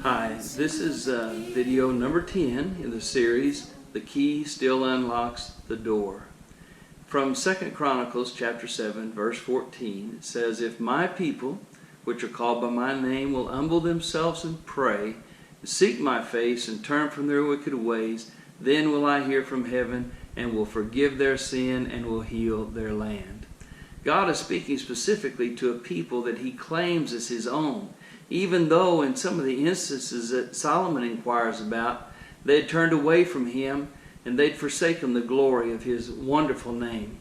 Hi, this is video number 10 in the series, The Key Still Unlocks the Door. From 2 Chronicles chapter 7, verse 14, it says, "If my people, which are called by my name, will humble themselves and pray, seek my face and turn from their wicked ways, then will I hear from heaven and will forgive their sin and will heal their land." God is speaking specifically to a people that he claims as his own, even though in some of the instances that Solomon inquires about, they had turned away from him and they'd forsaken the glory of his wonderful name.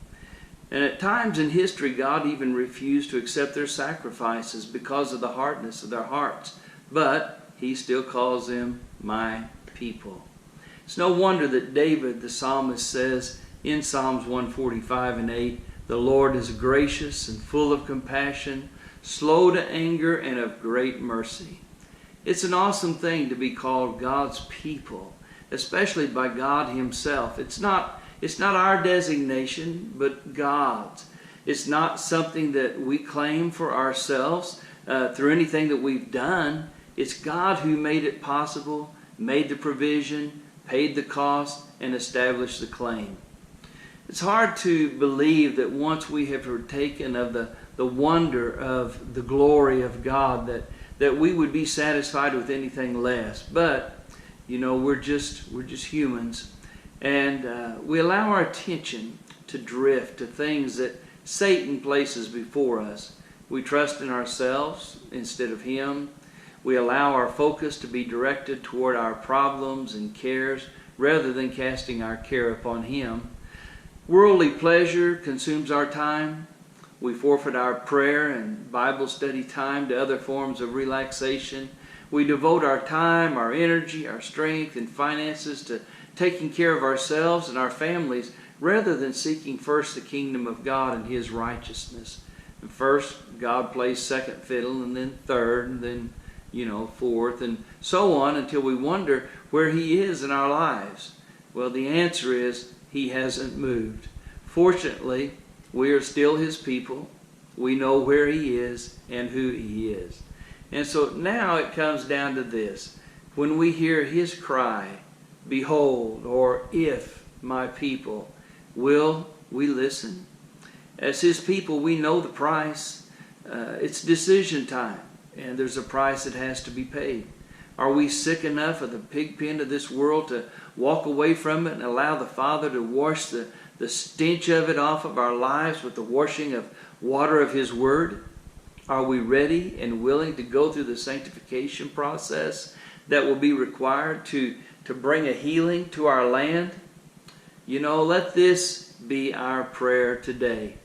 And at times in history, God even refused to accept their sacrifices because of the hardness of their hearts. But he still calls them my people. It's no wonder that David, the psalmist, says in Psalms 145 and 8, "The Lord is gracious and full of compassion, slow to anger and of great mercy." It's an awesome thing to be called God's people, especially by God himself. It's not our designation, but God's. It's not something that we claim for ourselves through anything that we've done. It's God who made it possible, made the provision, paid the cost, and established the claim. It's hard to believe that once we have partaken of the wonder of the glory of God, that we would be satisfied with anything less. But, you know, we're just humans. And we allow our attention to drift to things that Satan places before us. We trust in ourselves instead of him. We allow our focus to be directed toward our problems and cares rather than casting our care upon him. Worldly pleasure consumes our time. We forfeit our prayer and Bible study time to other forms of relaxation. We devote our time, our energy, our strength, and finances to taking care of ourselves and our families rather than seeking first the kingdom of God and his righteousness. And first, God plays second fiddle, and then third, and then, fourth, and so on until we wonder where he is in our lives. Well, the answer is he hasn't moved. Fortunately, we are still his people. We know where he is and who he is. And so now it comes down to this. When we hear his cry, "Behold," or "If my people," will we listen? As his people, we know the price. It's decision time, and there's a price that has to be paid. Are we sick enough of the pig pen of this world to walk away from it and allow the Father to wash the stench of it off of our lives with the washing of water of his word? Are we ready and willing to go through the sanctification process that will be required to bring a healing to our land? Let this be our prayer today.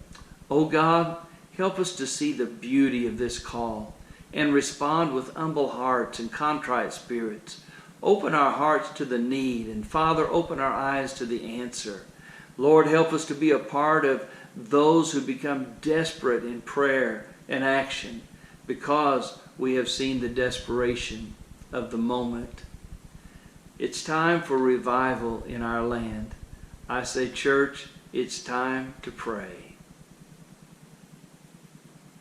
Oh God, help us to see the beauty of this call and respond with humble hearts and contrite spirits. Open our hearts to the need, and Father, open our eyes to the answer. Lord, help us to be a part of those who become desperate in prayer and action because we have seen the desperation of the moment. It's time for revival in our land. I say, church, it's time to pray.